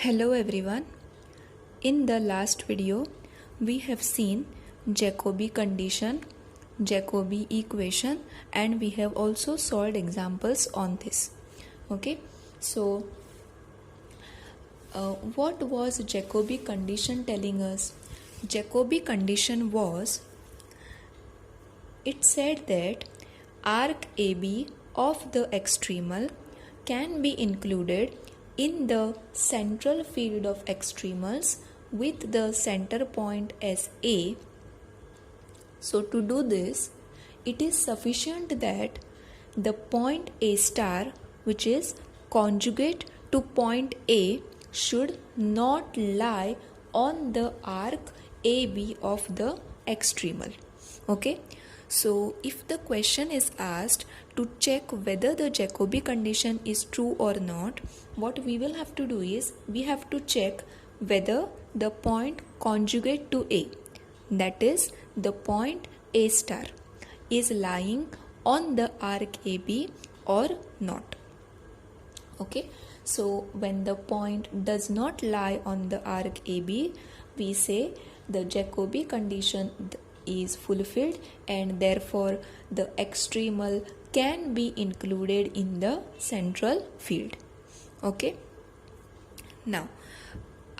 Hello everyone. In the last video, we have seen Jacobi condition, Jacobi equation, and we have also solved examples on this. Okay, so what was Jacobi condition telling us? Jacobi condition was, it said that arc AB of the extremal can be included in the central field of extremals with the center point as A. So to do this, it is sufficient that the point A star, which is conjugate to point A, should not lie on the arc AB of the extremal. Okay, so if the question is asked to check whether the Jacobi condition is true or not, what we will have to do is we have to check whether the point conjugate to A, that is the point A star, is lying on the arc AB or not. Okay, so when the point does not lie on the arc AB, we say the Jacobi condition is fulfilled and therefore the extremal can be included in the central field. Okay, now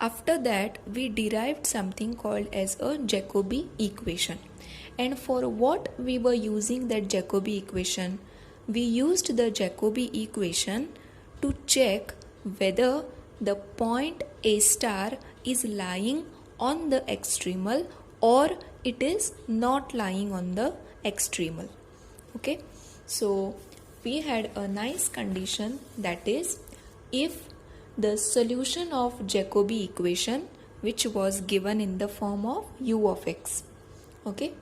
after that we derived something called as a Jacobi equation, and for what we were using that Jacobi equation, we used the Jacobi equation to check whether the point A star is lying on the extremal or it is not lying on the extremal. Okay, so we had a nice condition, that is, if the solution of Jacobi equation, which was given in the form of u of x. Okay,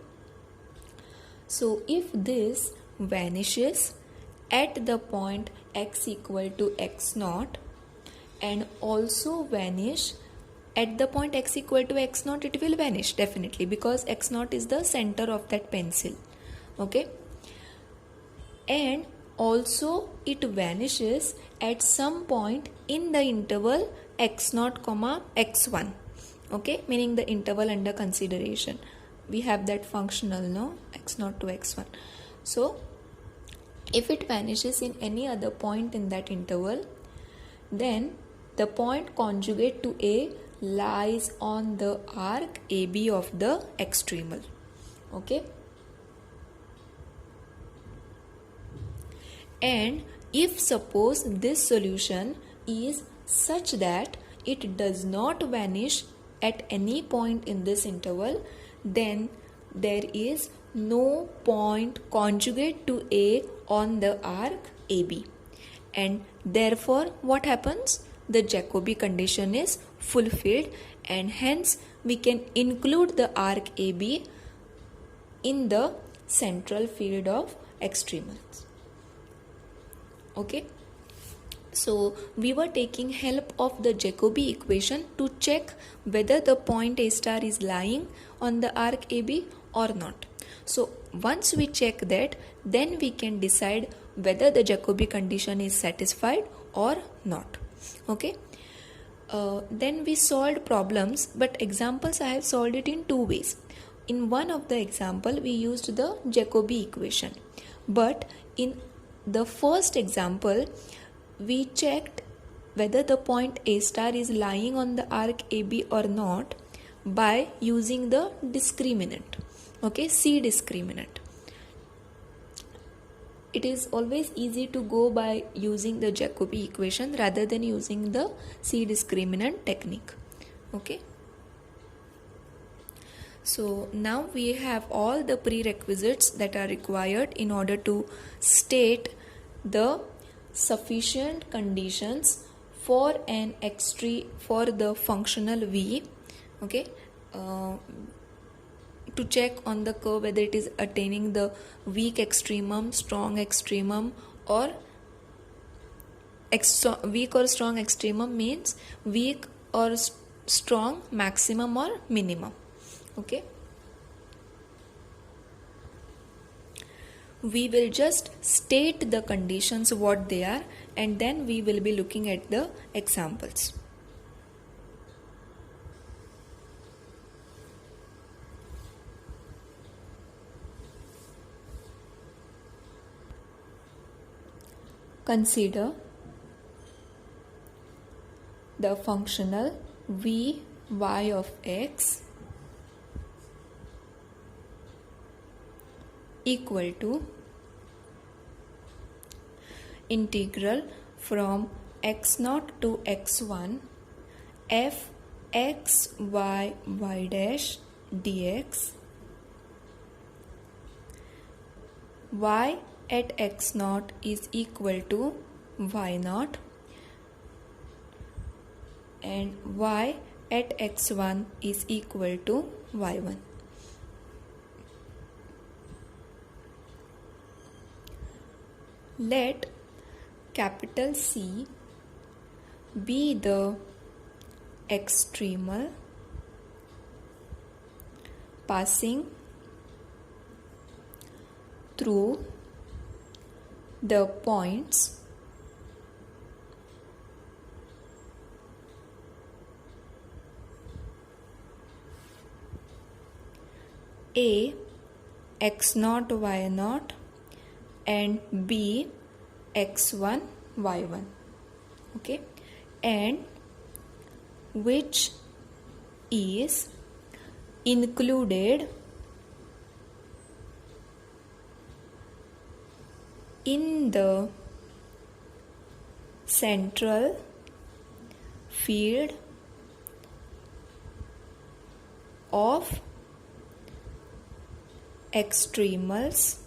so if this vanishes at the point x equal to x naught and also vanish at the point x equal to x naught, it will vanish definitely because x naught is the center of that pencil. Okay, and also it vanishes at some point in the interval x naught comma x1. Okay, meaning the interval under consideration. We have that functional, no, x naught to x1. So if it vanishes in any other point in that interval, then the point conjugate to A lies on the arc AB of the extremal. Okay, and if suppose this solution is such that it does not vanish at any point in this interval, then there is no point conjugate to A on the arc AB, and therefore what happens? The Jacobi condition is fulfilled and hence we can include the arc AB in the central field of extremals. Okay, so we were taking help of the Jacobi equation to check whether the point A star is lying on the arc AB or not. So once we check that, then we can decide whether the Jacobi condition is satisfied or not. Okay, then we solved problems, but examples I have solved it in two ways. In one of the example we used the Jacobi equation, but in the first example we checked whether the point A star is lying on the arc AB or not by using the discriminant. Okay, C discriminant. It is always easy to go by using the Jacobi equation rather than using the C discriminant technique. Okay, so now we have all the prerequisites that are required in order to state the sufficient conditions for an for the functional V. Okay, to check on the curve whether it is attaining the weak extremum, strong extremum, or weak or strong extremum means weak or strong maximum or minimum. Okay, we will just state the conditions what they are and then we will be looking at the examples. Consider the functional Vy of x equal to integral from x0 to x1 f x y y dash dx. Y at x0 is equal to y0 and y at x1 is equal to y1. Let capital C be the extremal passing through the points A x0 y0 and B x1 y1, okay, and which is included in the central field of extremals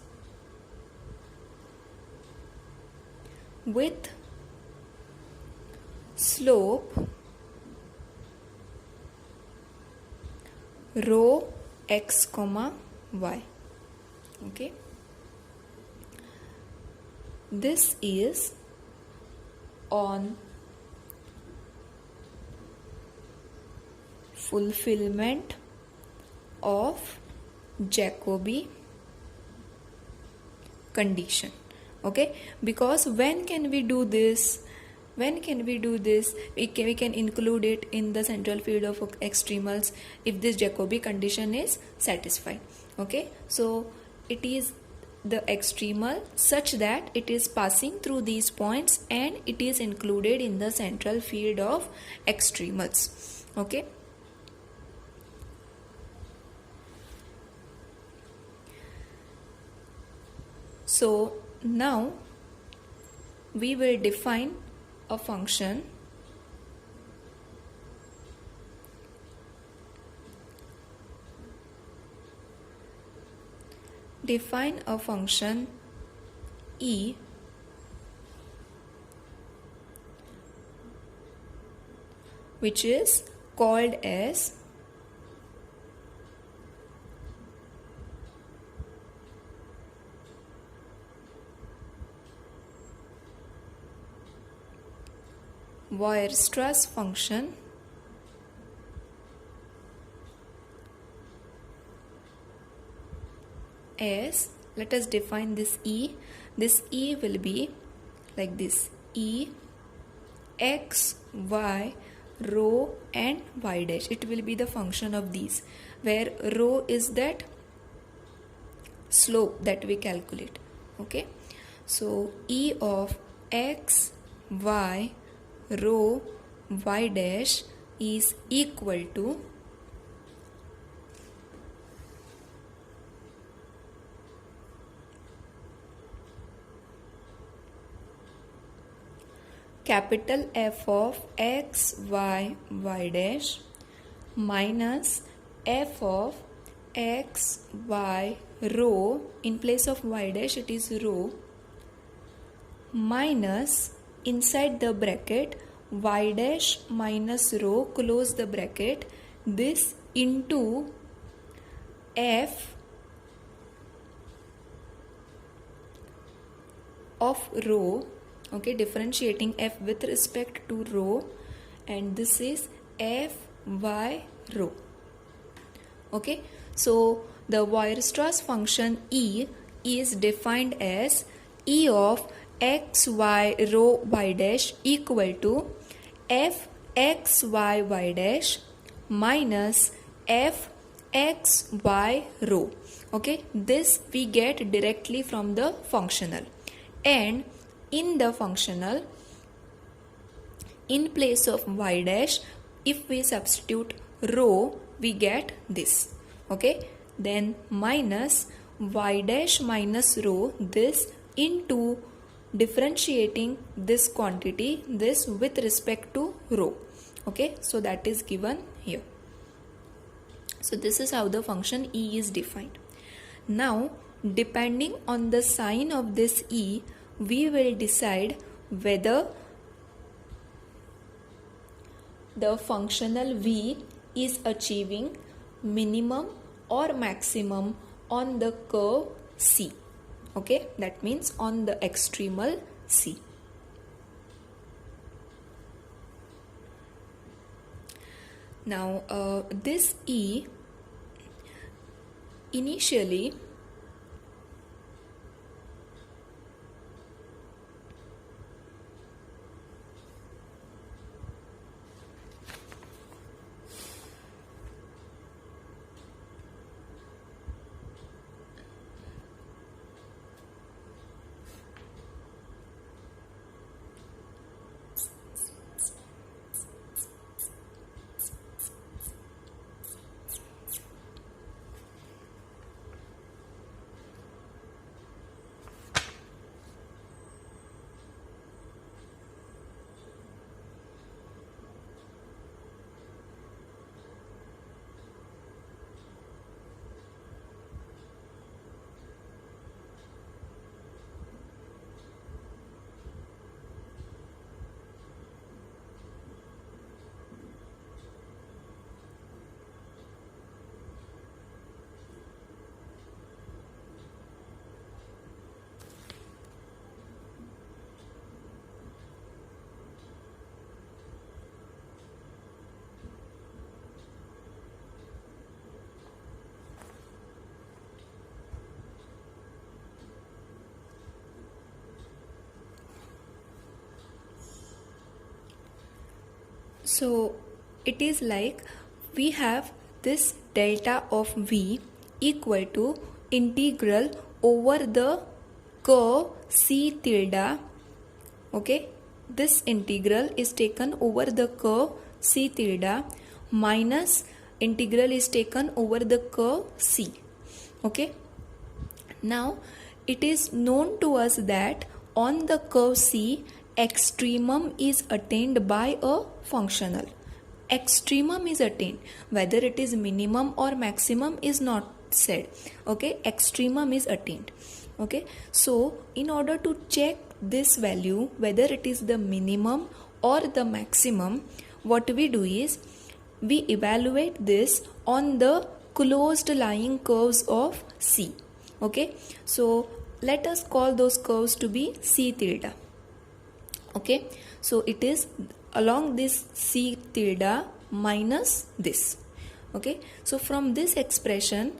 with slope rho x comma y. Okay, this is on fulfillment of Jacobi condition. Okay, because when can we do this? We can include it in the central field of extremals if this Jacobi condition is satisfied. Okay, so it is the extremal such that it is passing through these points and it is included in the central field of extremals. Okay, so now we will define a function E which is called as Weierstrass function as, let us define this E. This E will be like this: E x y rho and y dash. It will be the function of these, where rho is that slope that we calculate. Okay, so E of x y rho y dash is equal to capital F of x y y dash minus f of x y rho, in place of y dash it is rho, minus inside the bracket y dash minus rho, close the bracket, this into f of rho. Okay, differentiating f with respect to rho, and this is f y rho. Okay, so the Weierstrass function E is defined as E of x y rho y dash equal to f x y y dash minus f x y rho. Okay, this we get directly from the functional, and in the functional, in place of y dash, if we substitute rho, we get this. Okay, then minus y dash minus rho, this into differentiating this quantity, this with respect to rho. Okay, so that is given here. So this is how the function e is defined. Now, depending on the sign of this e, we will decide whether the functional v is achieving minimum or maximum on the curve C. Okay, that means on the extremal C. Now this E initially so it is like we have this delta of v equal to integral over the curve c tilde. Okay, this integral is taken over the curve c tilde minus integral is taken over the curve c. Okay, now it is known to us that on the curve c, extremum is attained by a functional. Extremum is attained, whether it is minimum or maximum is not said. Okay, extremum is attained. Okay, so in order to check this value whether it is the minimum or the maximum, what we do is we evaluate this on the closed lying curves of C. Okay, so let us call those curves to be C tilde. Okay, so it is along this C tilde minus this. Okay, so from this expression,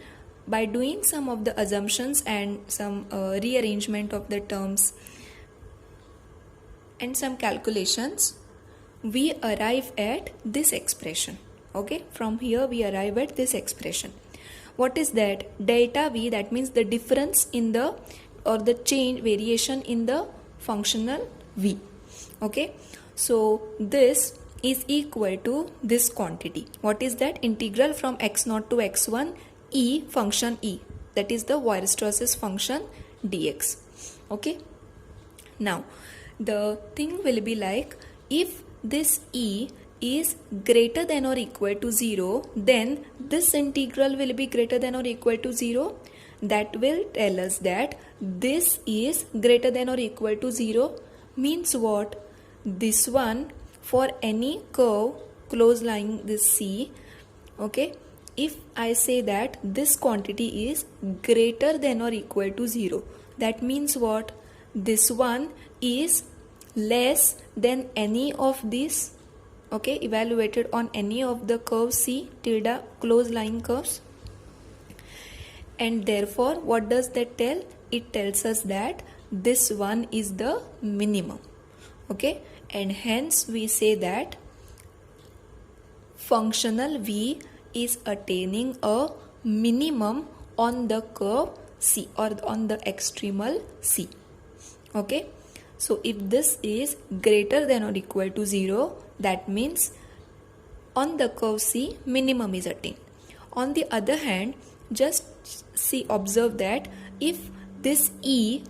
by doing some of the assumptions and some rearrangement of the terms and some calculations, we arrive at this expression. Okay, from here we arrive at this expression. What is that? Delta V, that means the difference in the or the change variation in the functional V. Okay, so this is equal to this quantity. What is that? Integral from x0 to x1 e function e, that is the Weierstrass's function dx. Okay, now the thing will be like, if this e is greater than or equal to 0, then this integral will be greater than or equal to 0. That will tell us that this is greater than or equal to 0. Means what? This one, for any curve close lying this C, okay, if I say that this quantity is greater than or equal to 0, that means what? This one is less than any of these, okay, evaluated on any of the curve C tilde close lying curves. And therefore, what does that tell? It tells us that this one is the minimum. Okay, and hence we say that functional V is attaining a minimum on the curve C or on the extremal C. Okay, So if this is greater than or equal to 0, that means on the curve C minimum is attained. On the other hand, just observe that if this E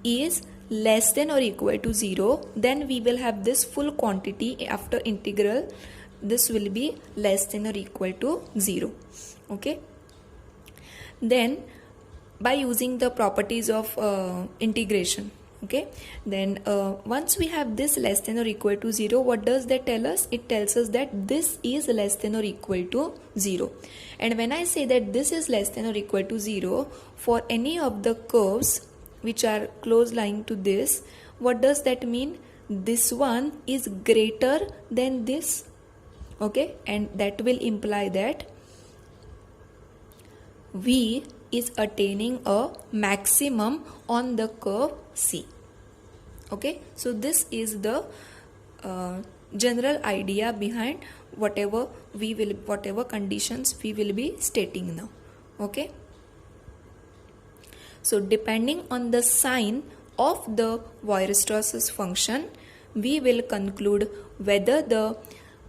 is less than or equal to 0, then we will have this full quantity after integral. This will be less than or equal to 0. Okay. Then by using the properties of integration, okay, then once we have this less than or equal to 0, what does that tell us? It tells us that this is less than or equal to 0. And when I say that this is less than or equal to 0 for any of the curves which are close lying to this, what does that mean? This one is greater than this, okay, and that will imply that V is attaining a maximum on the curve C. Okay, so this is the general idea behind whatever conditions we will be stating now. Okay, so depending on the sign of the Weierstrass's function, we will conclude whether the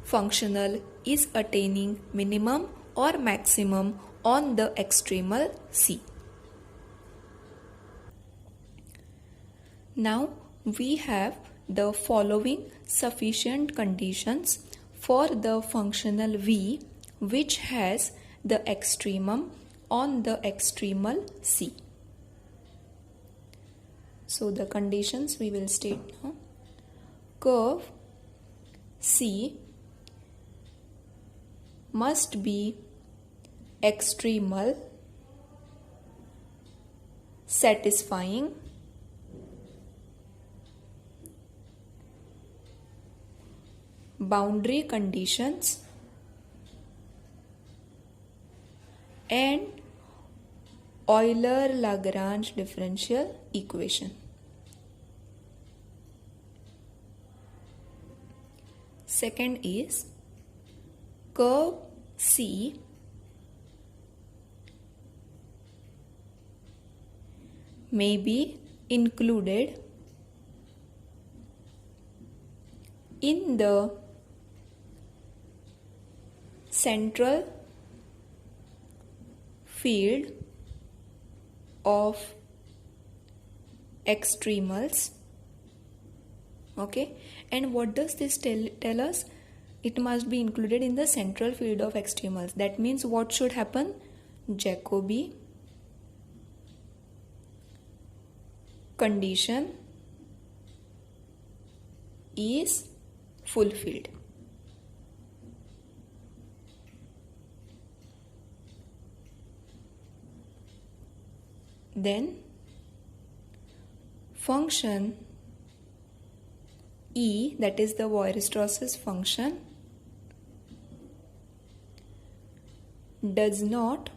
functional is attaining minimum or maximum on the extremal C. Now we have the following sufficient conditions for the functional V which has the extremum on the extremal C. So the conditions we will state now. Curve C must be extremal, satisfying boundary conditions and Euler-Lagrange differential equation. Second is curve C may be included in the central field of extremals. Okay, and what does this tell us? It must be included in the central field of extremals. That means what should happen? Jacobi condition is fulfilled. Then function E, that is the Weierstrass's function, does not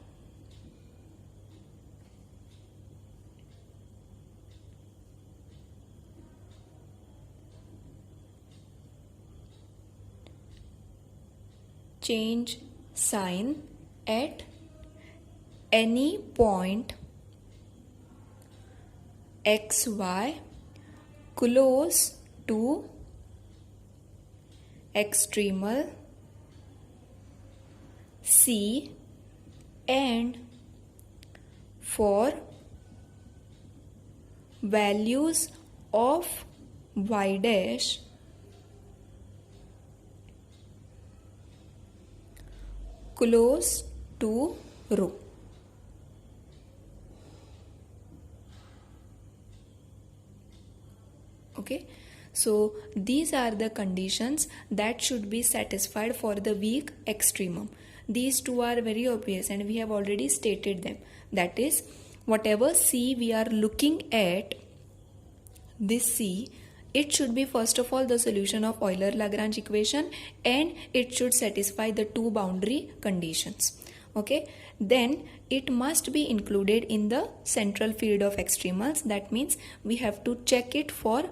change sign at any point xy close to extremal C and for values of y dash close to rho. Okay, so these are the conditions that should be satisfied for the weak extremum. These two are very obvious and we have already stated them. That is, whatever C we are looking at, this C, it should be first of all the solution of Euler-Lagrange equation and it should satisfy the two boundary conditions. Okay, then it must be included in the central field of extremals. That means we have to check it for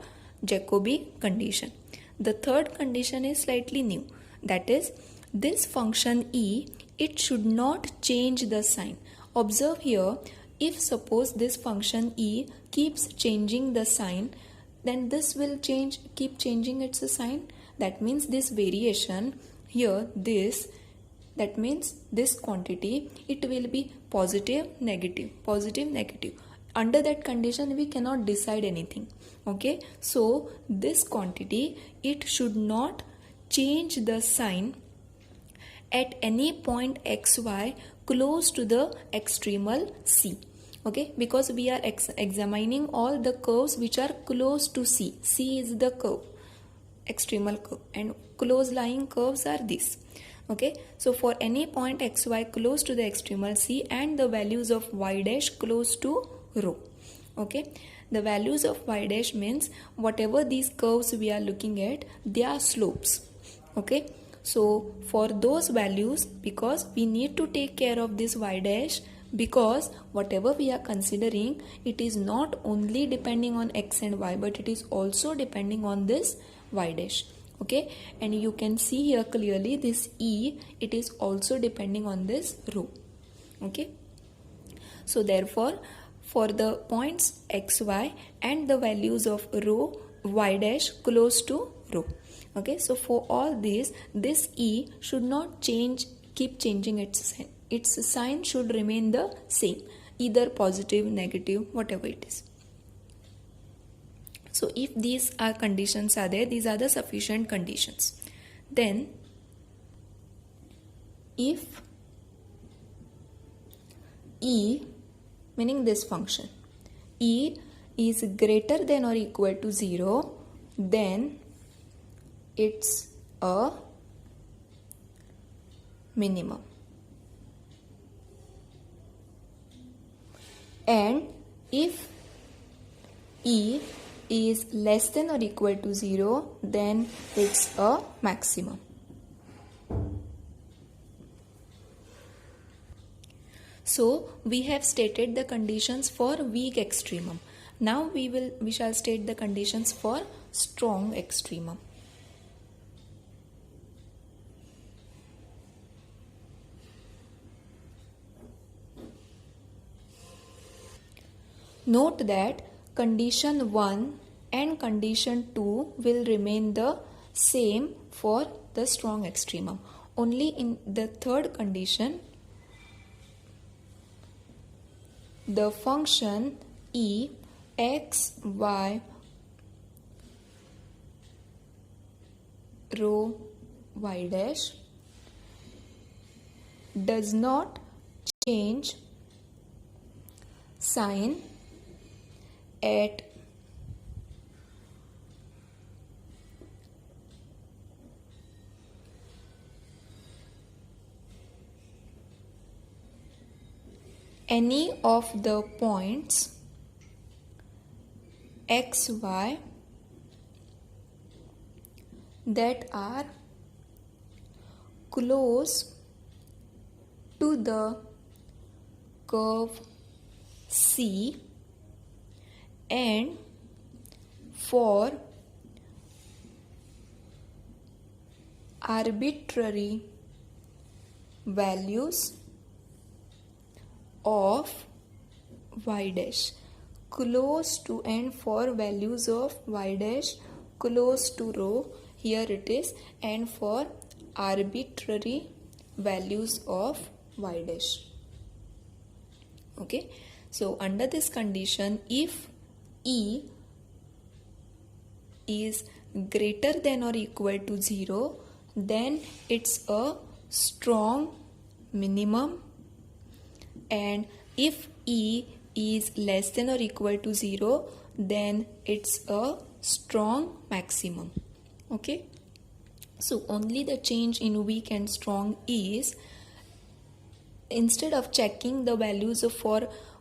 Jacobi condition. The third condition is slightly new. That is, this function E, it should not change the sign. Observe here, if suppose this function E keeps changing the sign then this will keep changing its sign. That means this variation here, that means this quantity, it will be positive, negative, positive, negative. Under that condition we cannot decide anything. Okay, so this quantity, it should not change the sign at any point xy close to the extremal C. Okay, because we are examining all the curves which are close to C. C is the curve, extremal curve, and close lying curves are these. Okay, so for any point xy close to the extremal C and the values of y dash close to rho. Okay, the values of y dash means whatever these curves we are looking at, they are slopes. Okay, so for those values, because we need to take care of this y dash, because whatever we are considering, it is not only depending on x and y, but it is also depending on this y dash. Okay, and you can see here clearly this E, it is also depending on this rho. Okay, so therefore for the points xy and the values of rho, y dash close to rho. Okay, so for all this E should not change, keep changing its sign. Its sign should remain the same, either positive, negative, whatever it is. So if these are conditions are there, these are the sufficient conditions. Then if E, meaning this function, E is greater than or equal to 0, then it's a minimum. And if E is less than or equal to 0, then it's a maximum. So we have stated the conditions for weak extremum. Now we shall state the conditions for strong extremum. Note that condition 1 and condition 2 will remain the same for the strong extremum. Only in the third condition, the function E x, y, rho, y dash does not change sign at any of the points x, y that are close to the curve C, and for arbitrary values of y dash close to, and for values of y dash close to rho, here it is, and for arbitrary values of y dash. Okay, so under this condition, if E is greater than or equal to 0, then it's a strong minimum, and if E is less than or equal to 0, then it's a strong maximum. Okay, so only the change in weak and strong is, instead of checking the values of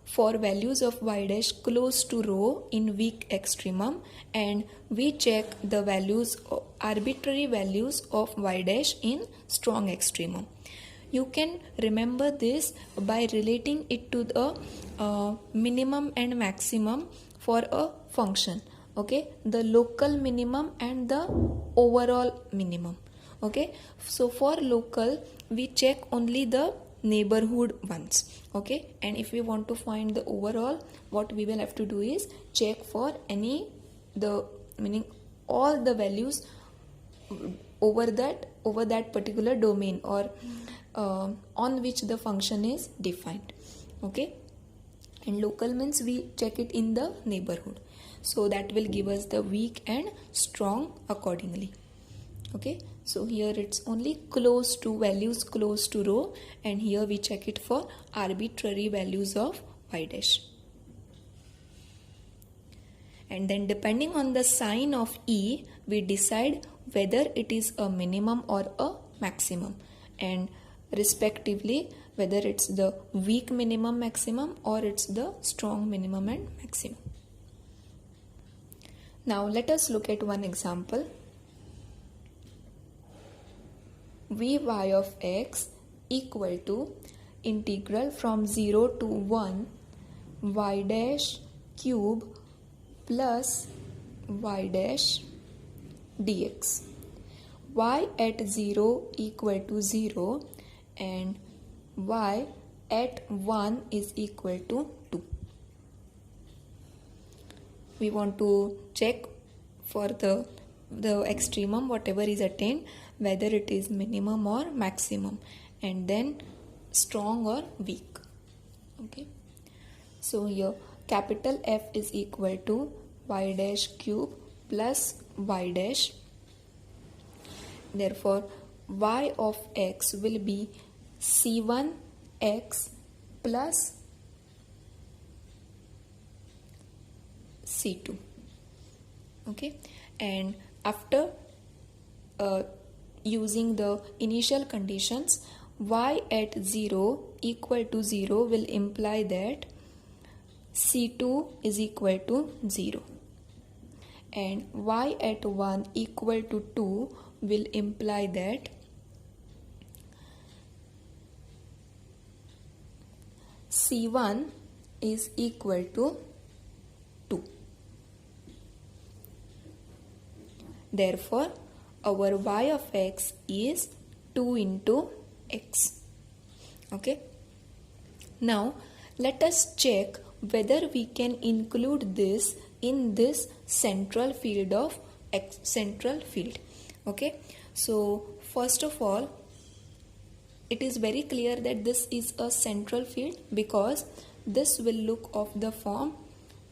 for values of y dash close to rho in weak extremum, and we check the values, arbitrary values of y dash in strong extremum. You can remember this by relating it to the minimum and maximum for a function. Okay, the local minimum and the overall minimum. Okay, so for local we check only the neighborhood ones. Okay, and if we want to find the overall, what we will have to do is check for any the meaning all the values over that particular domain, or on which the function is defined. Okay, and local means we check it in the neighborhood, so that will give us the weak and strong accordingly. Okay, so here it's only close to values close to row, and here we check it for arbitrary values of y dash. And then depending on the sign of E, we decide whether it is a minimum or a maximum, and respectively whether it's the weak minimum maximum or it's the strong minimum and maximum. Now let us look at one example. Vy of x equal to integral from 0 to 1 y dash cube plus y dash dx. Y at 0 equal to 0 and y at 1 is equal to 2. We want to check for the extremum, whatever is attained, whether it is minimum or maximum, and then strong or weak. Okay, so here capital F is equal to y dash cube plus y dash. Therefore y of x will be c1x plus c2. Okay, and after using the initial conditions, y at 0 equal to 0 will imply that c2 is equal to 0, and y at 1 equal to 2 will imply that c1 is equal to 2. Therefore our y of x is 2 into x. Okay, now let us check whether we can include this in this central field of x, central field. Okay, so first of all, it is very clear that this is a central field because this will look of the form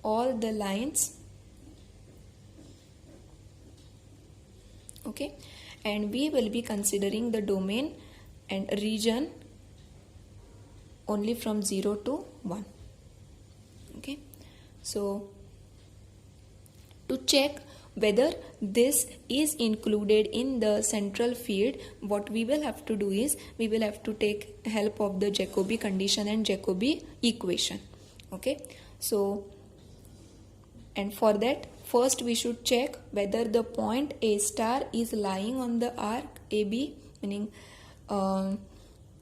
all the lines. Okay, and we will be considering the domain and region only from 0 to 1. Okay, so to check whether this is included in the central field, what we will have to do is we will have to take help of the Jacobi condition and Jacobi equation. Okay, so and for that first we should check whether the point A star is lying on the arc AB, meaning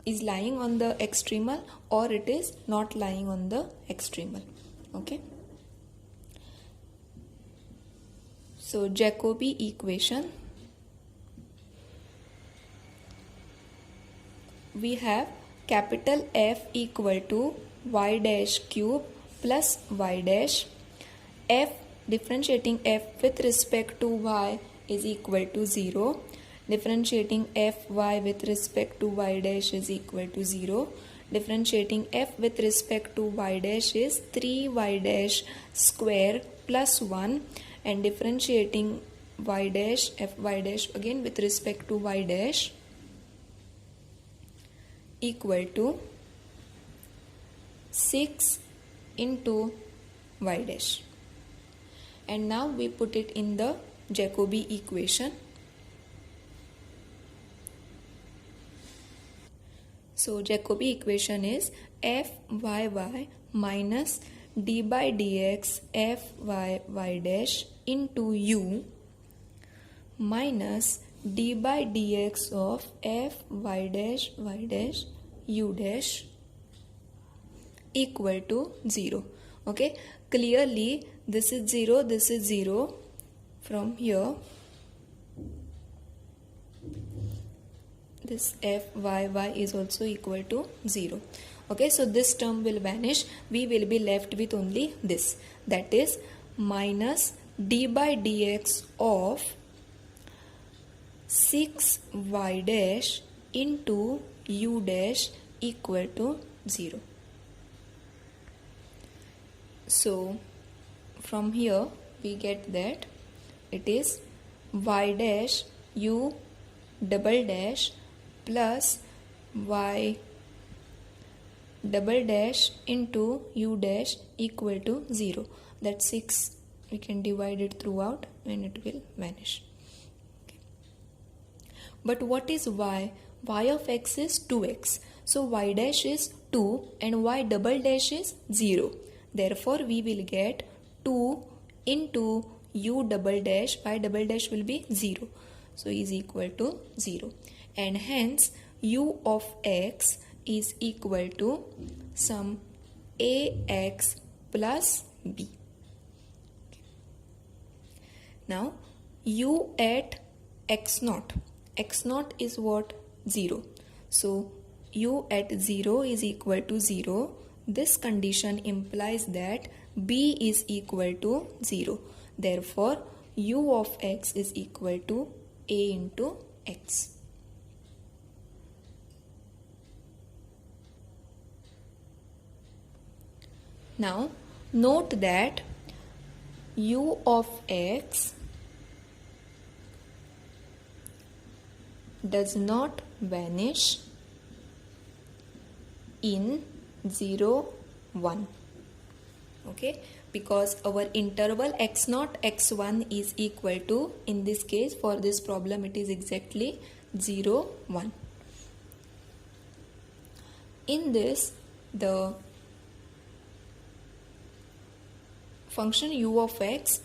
is lying on the extremal, or it is not lying on the extremal. Okay, so Jacobi equation, we have capital F equal to y dash cube plus y dash. F, differentiating f with respect to y is equal to 0. Differentiating fy with respect to y dash is equal to 0. Differentiating f with respect to y dash is 3y dash square plus 1, and differentiating y dash fy dash again with respect to y dash equal to 6 into y dash. And now we put it in the Jacobi equation. So Jacobi equation is fyy minus d by dx fyy dash into u minus d by dx of fy dash y dash u dash equal to 0. Okay, clearly this is 0, this is 0. From here this fyy is also equal to 0. Okay, so this term will vanish. We will be left with only this, that is minus d by dx of 6y dash into u dash equal to 0. So from here we get that it is y dash u double dash plus y double dash into u dash equal to 0. That 6 we can divide it throughout and it will vanish. Okay. But what is y? Y of x is 2x. So y dash is 2 and y double dash is 0. Therefore we will get 2 into u double dash, y double dash will be 0. So is equal to 0. And hence u of x is equal to some ax plus b. Okay. Now u at x naught is what? 0. So u at 0 is equal to 0. This condition implies that b is equal to 0. Therefore u of x is equal to a into x. Now note that u of x does not vanish in 0, 1. Okay, because our interval x0, x1 is equal to, in this case for this problem it is exactly 0, 1. In this, the function u of x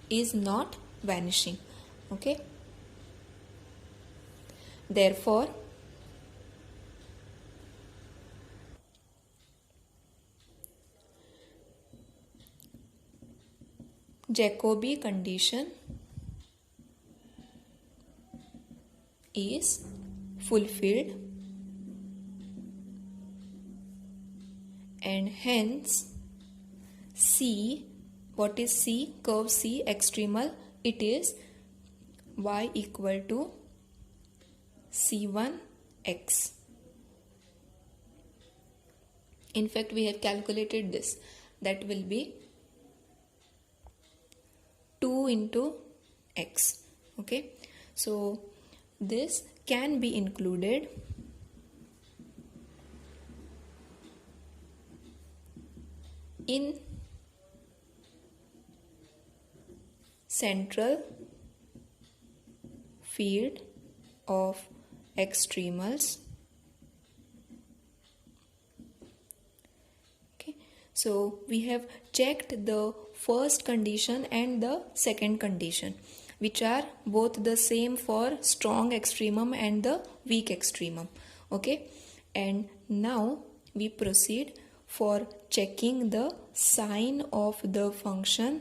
is not vanishing. Okay, therefore Jacobi condition is fulfilled and hence C, what is C? Curve C extremal, it is y equal to C1x. In fact, we have calculated this. That will be 2 into x. Okay, so this can be included in central field of extremals. Okay, so we have checked the first condition and the second condition, which are both the same for strong extremum and the weak extremum. Okay, and now we proceed for checking the sign of the function,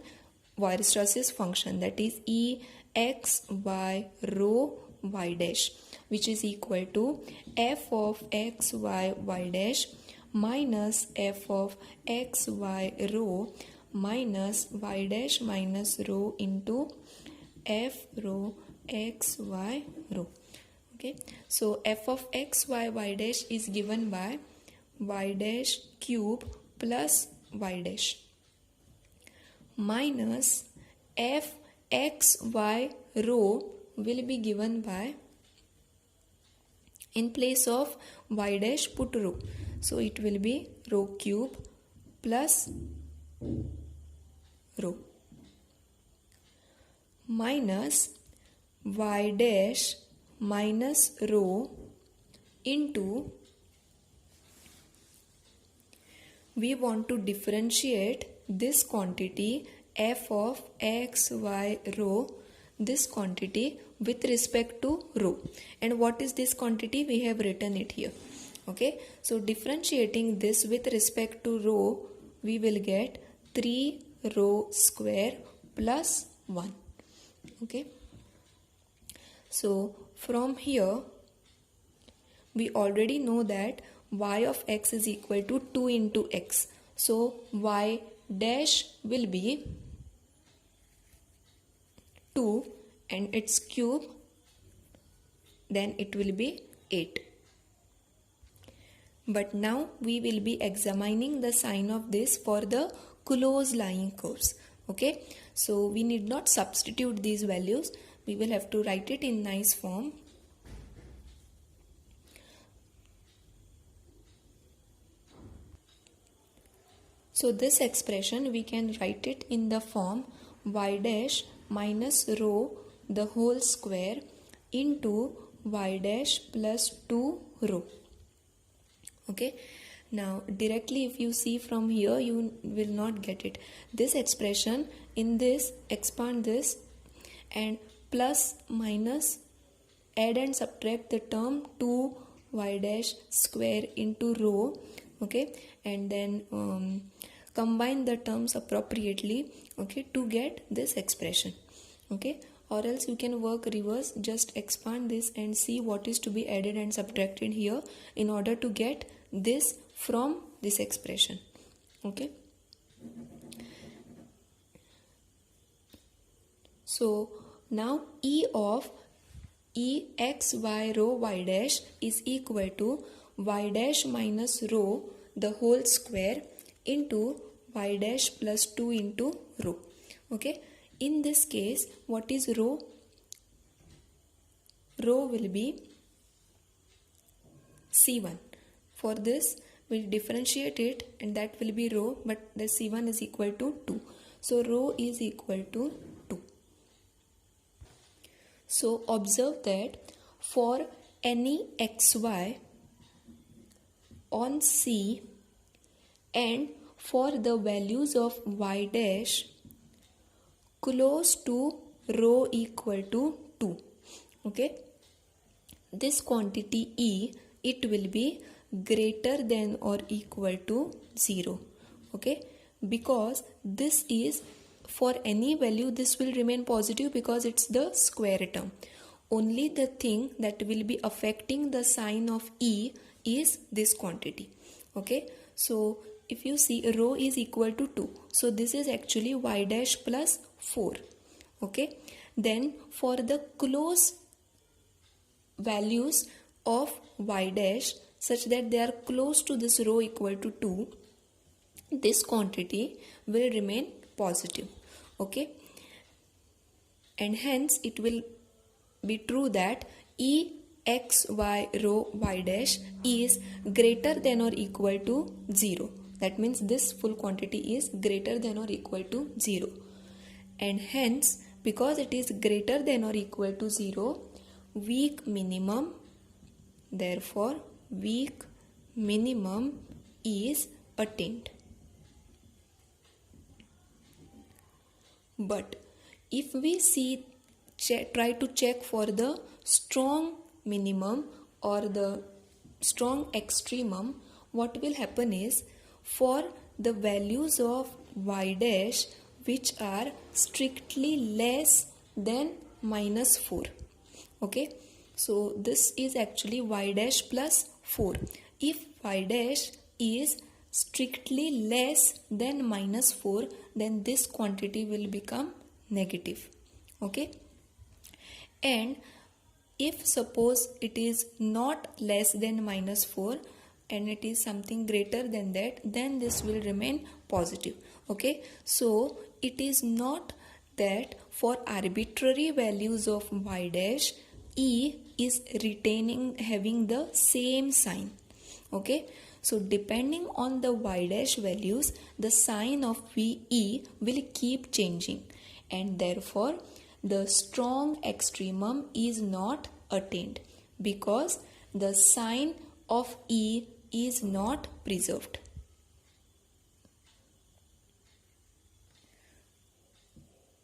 Weierstrass's function, that is e x y rho y dash, which is equal to f of x y y dash minus f of x y rho minus y dash minus rho into f rho x y rho. Okay, so f of x y y dash is given by y dash cube plus y dash minus f x y rho will be given by, in place of y dash put rho, so it will be rho cube plus rho minus y dash minus rho into, we want to differentiate this quantity f of x y rho, this quantity with respect to rho. And what is this quantity? We have written it here. Okay, so differentiating this with respect to rho, we will get 3 rho square plus 1. Okay, so from here we already know that y of x is equal to 2 into x. So y dash will be 2 and its cube, then it will be 8. But now we will be examining the sign of this for the close lying curves. Okay, so we need not substitute these values. We will have to write it in nice form. So this expression we can write it in the form y dash minus rho the whole square into y dash plus 2 rho. Okay, now directly if you see from here, you will not get it. This expression, in this expand this and plus minus add and subtract the term 2 y dash square into rho. Okay, and then combine the terms appropriately, okay, to get this expression. Okay, or else you can work reverse, just expand this and see what is to be added and subtracted here in order to get this from this expression. Okay, so now E of E x y rho y dash is equal to y dash minus rho the whole square into y dash plus 2 into rho. Okay, in this case, what is rho? Rho will be C1. For this, we'll differentiate it and that will be rho, but the C1 is equal to 2. So rho is equal to 2. So observe that for any xy on C and for the values of y dash close to rho equal to 2, okay, this quantity E, it will be greater than or equal to 0, okay, because this is for any value this will remain positive because it's the square term. Only the thing that will be affecting the sign of E is this quantity. Okay, so if you see, rho is equal to 2, so this is actually y dash plus 4. Okay, then for the close values of y dash such that they are close to this rho equal to 2, this quantity will remain positive. Okay, and hence it will be true that E x y rho y dash is greater than or equal to 0. That means this full quantity is greater than or equal to 0. And hence, because it is greater than or equal to 0, weak minimum, therefore weak minimum is attained. But if we see, try to check for the strong minimum or the strong extremum, what will happen is, for the values of y dash which are strictly less than minus 4. Okay, so this is actually y dash plus 4. If y dash is strictly less than minus 4, then this quantity will become negative. Okay, and if suppose it is not less than minus 4 and it is something greater than that, then this will remain positive. Okay, so it is not that for arbitrary values of y dash E is having the same sign. Okay, so depending on the y dash values, the sign of VE will keep changing, and therefore the strong extremum is not attained because the sign of E is not preserved.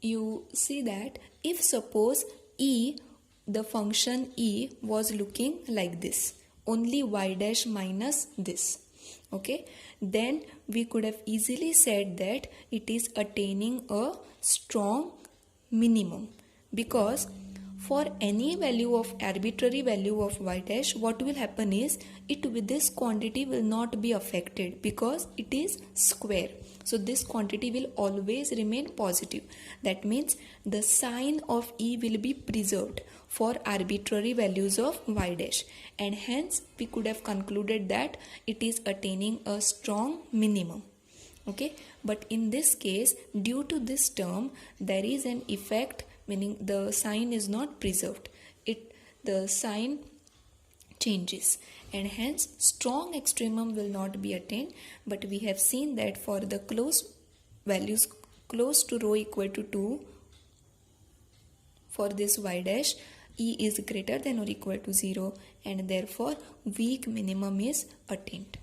You see that if suppose E, the function E was looking like this, only y dash minus this, okay, then we could have easily said that it is attaining a strong minimum, because for any value of arbitrary value of y dash, what will happen is this quantity will not be affected because it is square. So this quantity will always remain positive. That means the sign of E will be preserved for arbitrary values of y dash, and hence we could have concluded that it is attaining a strong minimum. Okay, but in this case, due to this term, there is an effect, meaning the sign is not preserved. The sign changes, and hence strong extremum will not be attained. But we have seen that for the close values close to rho equal to 2, for this y dash, E is greater than or equal to 0, and therefore weak minimum is attained.